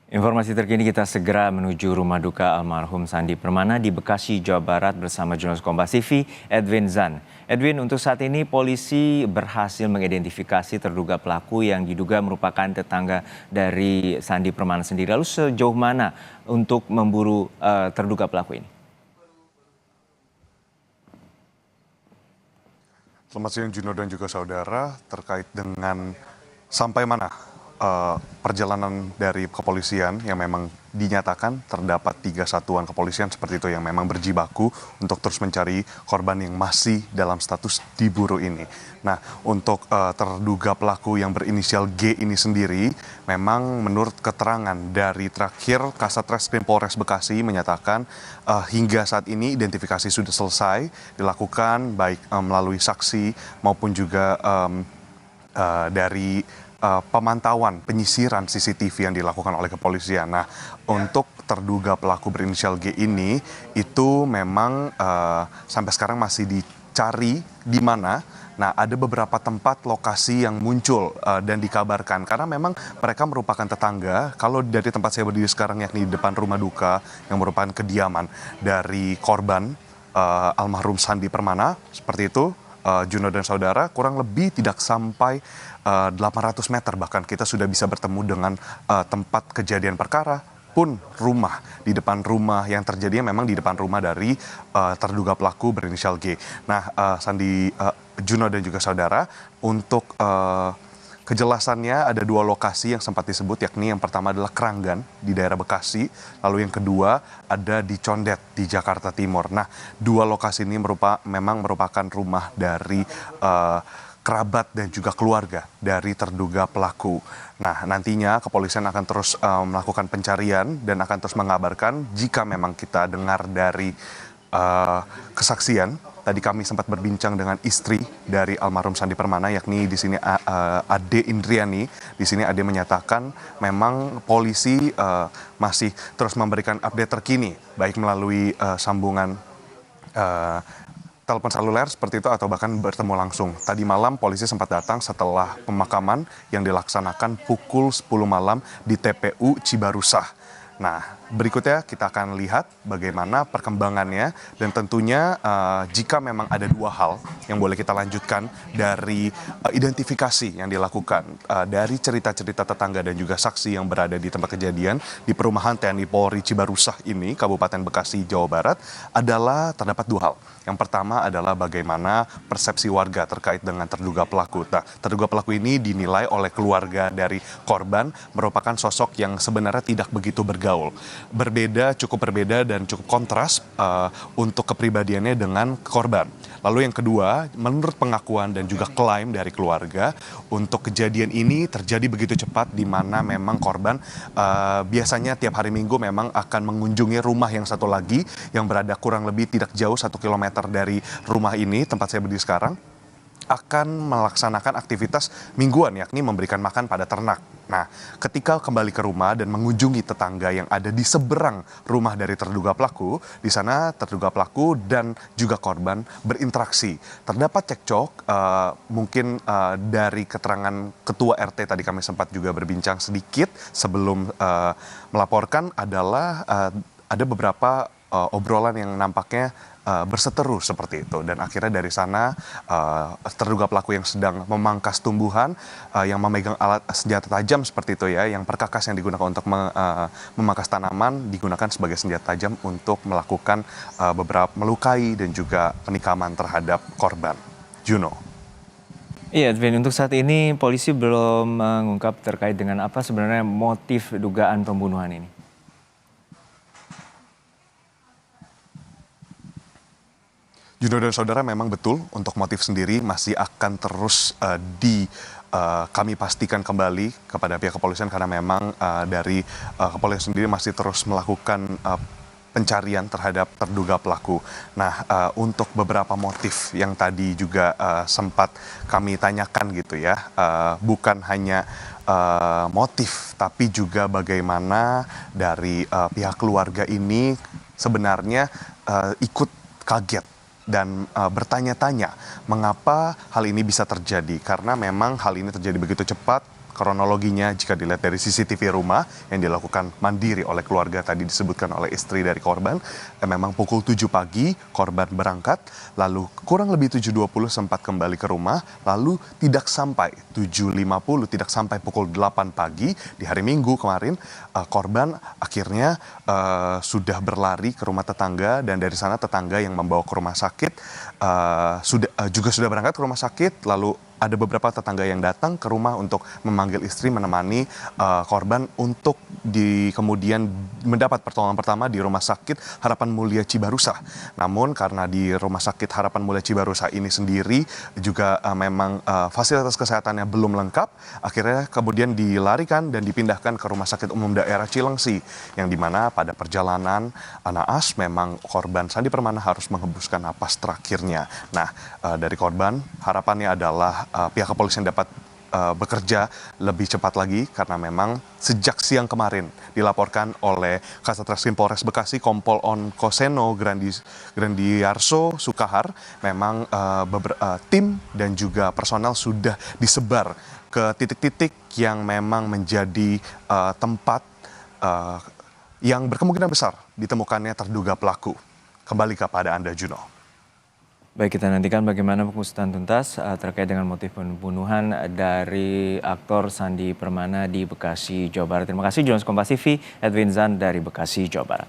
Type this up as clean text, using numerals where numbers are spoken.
Informasi terkini kita segera menuju rumah duka almarhum Sandi Permana di Bekasi, Jawa Barat bersama jurnalis Kompas TV, Edwin Zan. Edwin, untuk saat ini polisi berhasil mengidentifikasi terduga pelaku yang diduga merupakan tetangga dari Sandi Permana sendiri. Lalu sejauh mana untuk memburu terduga pelaku ini? Selamat siang Juno dan juga saudara, terkait dengan sampai mana perjalanan dari kepolisian yang memang dinyatakan terdapat 3 satuan kepolisian seperti itu yang memang berjibaku untuk terus mencari korban yang masih dalam status diburu ini. Nah, untuk terduga pelaku yang berinisial G ini sendiri, memang menurut keterangan dari terakhir Kasat Reskrim Polres Bekasi menyatakan hingga saat ini identifikasi sudah selesai dilakukan baik melalui saksi maupun juga dari pemantauan penyisiran CCTV yang dilakukan oleh kepolisian. Nah, untuk terduga pelaku berinisial G ini itu memang sampai sekarang masih dicari di mana. Nah, ada beberapa tempat lokasi yang muncul dan dikabarkan karena memang mereka merupakan tetangga. Kalau dari tempat saya berdiri sekarang yakni di depan rumah duka yang merupakan kediaman dari korban almarhum Sandi Permana, seperti itu. Juno dan saudara, kurang lebih tidak sampai 800 meter bahkan kita sudah bisa bertemu dengan tempat kejadian perkara pun rumah di depan rumah yang terjadinya memang di depan rumah dari terduga pelaku berinisial G. Nah, Juno dan juga saudara, untuk kejelasannya ada 2 lokasi yang sempat disebut, yakni yang pertama adalah Keranggan di daerah Bekasi, lalu yang kedua ada di Condet di Jakarta Timur. Nah, 2 lokasi ini memang merupakan rumah dari kerabat dan juga keluarga dari terduga pelaku. Nah, nantinya kepolisian akan terus melakukan pencarian dan akan terus mengabarkan jika memang kita dengar dari kesaksian. Tadi kami sempat berbincang dengan istri dari almarhum Sandi Permana, yakni di sini Ade Indriani. Di sini Ade menyatakan memang polisi masih terus memberikan update terkini, baik melalui sambungan telepon seluler seperti itu atau bahkan bertemu langsung. Tadi malam polisi sempat datang setelah pemakaman yang dilaksanakan pukul 10 malam di TPU Cibarusah. Nah, berikutnya kita akan lihat bagaimana perkembangannya dan tentunya jika memang ada 2 hal yang boleh kita lanjutkan dari identifikasi yang dilakukan dari cerita-cerita tetangga dan juga saksi yang berada di tempat kejadian di perumahan TNI Polri Cibarusah ini, Kabupaten Bekasi, Jawa Barat, adalah terdapat 2 hal. Yang pertama adalah bagaimana persepsi warga terkait dengan terduga pelaku. Nah, terduga pelaku ini dinilai oleh keluarga dari korban merupakan sosok yang sebenarnya tidak begitu bergaul. Cukup berbeda dan cukup kontras untuk kepribadiannya dengan korban. Lalu yang kedua, menurut pengakuan dan juga klaim dari keluarga, untuk kejadian ini terjadi begitu cepat di mana memang korban biasanya tiap hari Minggu memang akan mengunjungi rumah yang satu lagi yang berada kurang lebih tidak jauh 1 kilometer dari rumah ini, tempat saya berdiri sekarang, akan melaksanakan aktivitas mingguan, yakni memberikan makan pada ternak. Nah, ketika kembali ke rumah dan mengunjungi tetangga yang ada di seberang rumah dari terduga pelaku, di sana terduga pelaku dan juga korban berinteraksi. Terdapat cekcok, mungkin dari keterangan ketua RT tadi kami sempat juga berbincang sedikit sebelum melaporkan adalah ada beberapa obrolan yang nampaknya berseteru seperti itu, dan akhirnya dari sana terduga pelaku yang sedang memangkas tumbuhan yang memegang alat senjata tajam seperti itu ya, yang perkakas yang digunakan untuk memangkas tanaman digunakan sebagai senjata tajam untuk melakukan beberapa melukai dan juga penikaman terhadap korban. Juno. Iya, Edwin, untuk saat ini polisi belum mengungkap terkait dengan apa sebenarnya motif dugaan pembunuhan ini. Juno dan saudara, memang betul untuk motif sendiri masih akan terus kami pastikan kembali kepada pihak kepolisian karena memang dari kepolisian sendiri masih terus melakukan pencarian terhadap terduga pelaku. Nah, untuk beberapa motif yang tadi juga sempat kami tanyakan gitu ya, bukan hanya motif tapi juga bagaimana dari pihak keluarga ini sebenarnya ikut kaget dan bertanya-tanya mengapa hal ini bisa terjadi, karena memang hal ini terjadi begitu cepat. kronologinya jika dilihat dari CCTV rumah yang dilakukan mandiri oleh keluarga, tadi disebutkan oleh istri dari korban, memang pukul 7 pagi korban berangkat, lalu kurang lebih 7.20 sempat kembali ke rumah, lalu tidak sampai 7.50, tidak sampai pukul 8 pagi di hari Minggu kemarin, korban akhirnya sudah berlari ke rumah tetangga, dan dari sana tetangga yang membawa ke rumah sakit juga sudah berangkat ke rumah sakit, lalu ada beberapa tetangga yang datang ke rumah untuk memanggil istri menemani korban untuk kemudian mendapat pertolongan pertama di Rumah Sakit Harapan Mulia Cibarusah. Namun karena di Rumah Sakit Harapan Mulia Cibarusah ini sendiri juga memang fasilitas kesehatannya belum lengkap, akhirnya kemudian dilarikan dan dipindahkan ke Rumah Sakit Umum Daerah Cilengsi, yang dimana pada perjalanan naas memang korban Sandi Permana harus menghembuskan napas terakhirnya. Nah, dari korban harapannya adalah pihak kepolisian dapat bekerja lebih cepat lagi, karena memang sejak siang kemarin dilaporkan oleh Kasat Reskrim Polres Bekasi Kompol On Koseno Grandiarso Sukahar, memang tim dan juga personel sudah disebar ke titik-titik yang memang menjadi tempat yang berkemungkinan besar ditemukannya terduga pelaku. Kembali kepada Anda, Juno. Baik, kita nantikan bagaimana pengusutan tuntas terkait dengan motif pembunuhan dari aktor Sandi Permana di Bekasi, Jawa Barat. Terima kasih jurnalis Kompas TV Edwin Zan dari Bekasi, Jawa Barat.